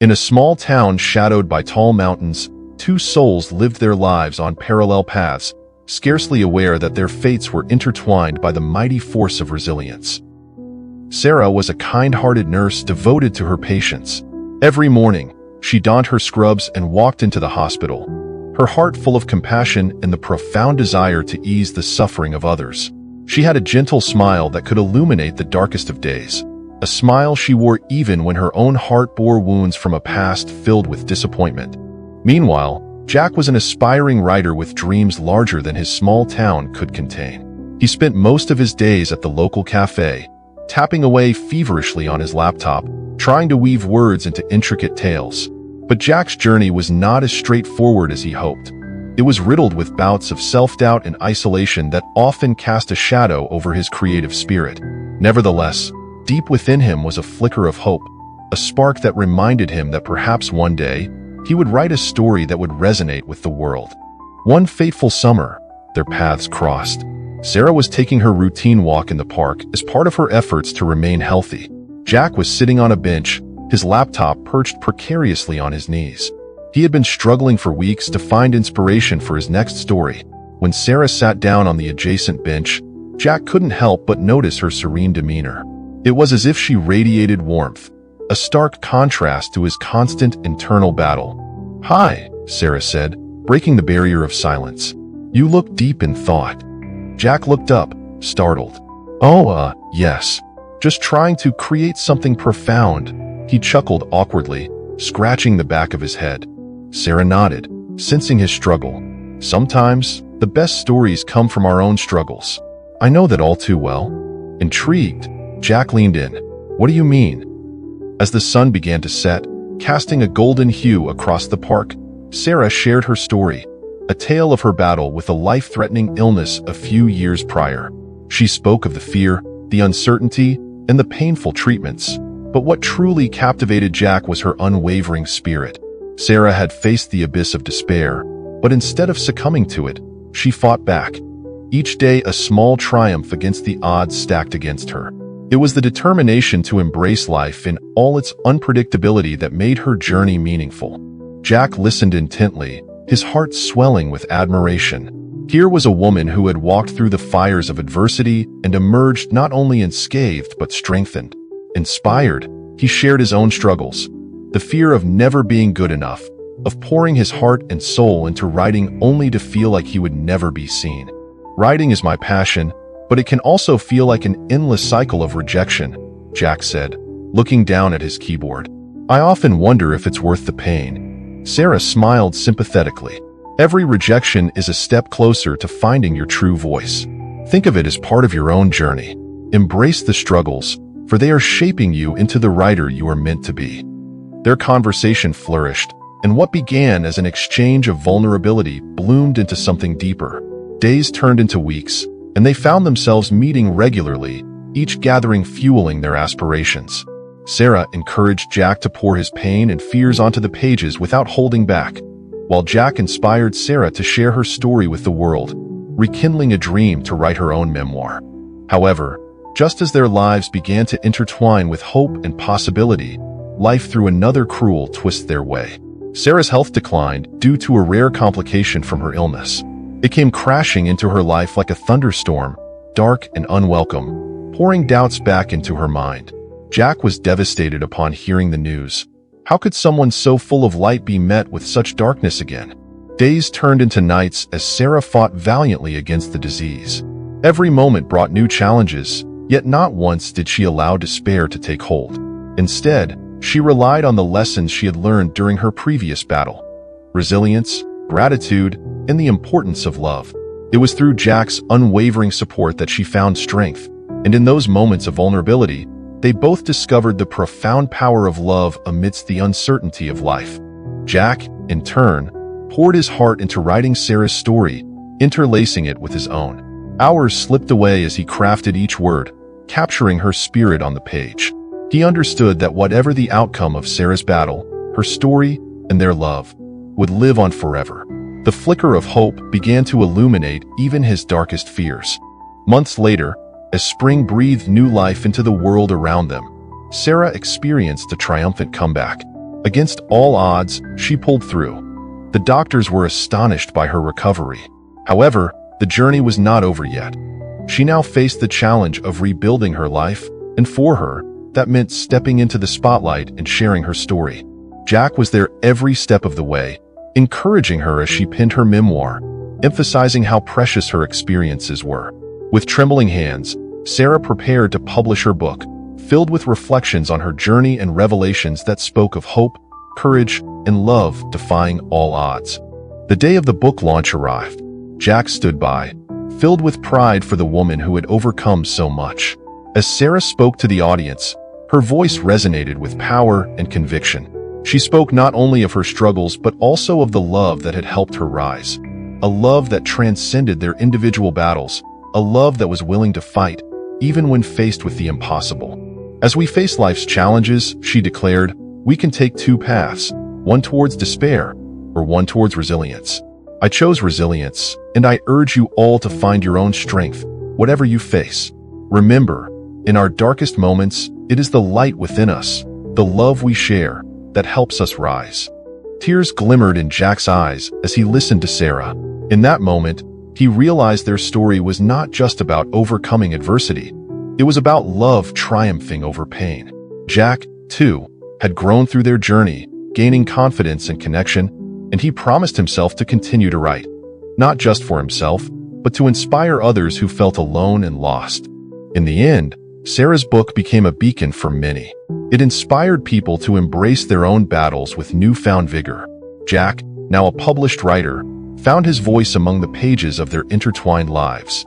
In a small town shadowed by tall mountains, two souls lived their lives on parallel paths, scarcely aware that their fates were intertwined by the mighty force of resilience. Sarah was a kind-hearted nurse devoted to her patients. Every morning, she donned her scrubs and walked into the hospital, her heart full of compassion and the profound desire to ease the suffering of others. She had a gentle smile that could illuminate the darkest of days, a smile she wore even when her own heart bore wounds from a past filled with disappointment. Meanwhile, Jack was an aspiring writer with dreams larger than his small town could contain. He spent most of his days at the local cafe, tapping away feverishly on his laptop, trying to weave words into intricate tales. But Jack's journey was not as straightforward as he hoped. It was riddled with bouts of self-doubt and isolation that often cast a shadow over his creative spirit. Nevertheless, deep within him was a flicker of hope, a spark that reminded him that perhaps one day, he would write a story that would resonate with the world. One fateful summer, their paths crossed. Sarah was taking her routine walk in the park as part of her efforts to remain healthy. Jack was sitting on a bench, his laptop perched precariously on his knees. He had been struggling for weeks to find inspiration for his next story. When Sarah sat down on the adjacent bench, Jack couldn't help but notice her serene demeanor. It was as if she radiated warmth, a stark contrast to his constant internal battle. "Hi," Sarah said, breaking the barrier of silence. "You look deep in thought." Jack looked up, startled. "Oh, yes. Just trying to create something profound." He chuckled awkwardly, scratching the back of his head. Sarah nodded, sensing his struggle. "Sometimes, the best stories come from our own struggles. I know that all too well." Intrigued, Jack leaned in. "What do you mean?" As the sun began to set, casting a golden hue across the park, Sarah shared her story, a tale of her battle with a life-threatening illness a few years prior. She spoke of the fear, the uncertainty, and the painful treatments, but what truly captivated Jack was her unwavering spirit. Sarah had faced the abyss of despair, but instead of succumbing to it, she fought back, each day a small triumph against the odds stacked against her. It was the determination to embrace life in all its unpredictability that made her journey meaningful. Jack listened intently, his heart swelling with admiration. Here was a woman who had walked through the fires of adversity and emerged not only unscathed but strengthened. Inspired, he shared his own struggles, the fear of never being good enough, of pouring his heart and soul into writing only to feel like he would never be seen. "Writing is my passion, but it can also feel like an endless cycle of rejection," Jack said, looking down at his keyboard. "I often wonder if it's worth the pain." Sarah smiled sympathetically. "Every rejection is a step closer to finding your true voice. Think of it as part of your own journey. Embrace the struggles, for they are shaping you into the writer you are meant to be." Their conversation flourished, and what began as an exchange of vulnerability bloomed into something deeper. Days turned into weeks, and they found themselves meeting regularly, each gathering fueling their aspirations. Sarah encouraged Jack to pour his pain and fears onto the pages without holding back, while Jack inspired Sarah to share her story with the world, rekindling a dream to write her own memoir. However, just as their lives began to intertwine with hope and possibility, life threw another cruel twist their way. Sarah's health declined due to a rare complication from her illness. It came crashing into her life like a thunderstorm, dark and unwelcome, pouring doubts back into her mind. Jack was devastated upon hearing the news. How could someone so full of light be met with such darkness again? Days turned into nights as Sarah fought valiantly against the disease. Every moment brought new challenges, yet not once did she allow despair to take hold. Instead, she relied on the lessons she had learned during her previous battle: resilience, gratitude, and the importance of love. It was through Jack's unwavering support that she found strength, and in those moments of vulnerability, they both discovered the profound power of love amidst the uncertainty of life. Jack, in turn, poured his heart into writing Sarah's story, interlacing it with his own. Hours slipped away as he crafted each word, capturing her spirit on the page. He understood that whatever the outcome of Sarah's battle, her story, and their love, would live on forever. The flicker of hope began to illuminate even his darkest fears. Months later, as spring breathed new life into the world around them, Sarah experienced a triumphant comeback. Against all odds, she pulled through. The doctors were astonished by her recovery. However, the journey was not over yet. She now faced the challenge of rebuilding her life, and for her, that meant stepping into the spotlight and sharing her story. Jack was there every step of the way, encouraging her as she penned her memoir, emphasizing how precious her experiences were. With trembling hands, Sarah prepared to publish her book, filled with reflections on her journey and revelations that spoke of hope, courage, and love defying all odds. The day of the book launch arrived. Jack stood by, filled with pride for the woman who had overcome so much. As Sarah spoke to the audience, her voice resonated with power and conviction. She spoke not only of her struggles but also of the love that had helped her rise. A love that transcended their individual battles, a love that was willing to fight, even when faced with the impossible. As we face life's challenges, she declared, we can take two paths, one towards despair or one towards resilience. I chose resilience, and I urge you all to find your own strength, whatever you face. Remember, in our darkest moments, it is the light within us, the love we share, that helps us rise. Tears glimmered in Jack's eyes as he listened to Sarah. In that moment, he realized their story was not just about overcoming adversity. It was about love triumphing over pain. Jack, too, had grown through their journey, gaining confidence and connection, and he promised himself to continue to write, not just for himself, but to inspire others who felt alone and lost. In the end, Sarah's book became a beacon for many. It inspired people to embrace their own battles with newfound vigor. Jack, now a published writer, found his voice among the pages of their intertwined lives.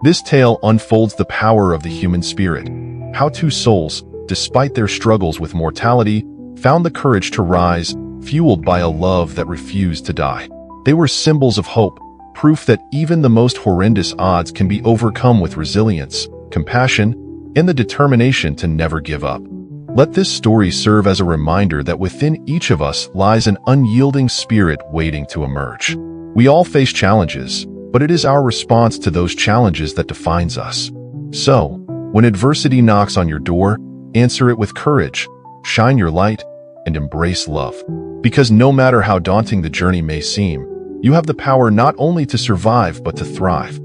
This tale unfolds the power of the human spirit, how two souls, despite their struggles with mortality, found the courage to rise, fueled by a love that refused to die. They were symbols of hope, proof that even the most horrendous odds can be overcome with resilience, compassion, and the determination to never give up. Let this story serve as a reminder that within each of us lies an unyielding spirit waiting to emerge. We all face challenges, but it is our response to those challenges that defines us. So, when adversity knocks on your door, answer it with courage, shine your light, and embrace love. Because no matter how daunting the journey may seem, you have the power not only to survive but to thrive.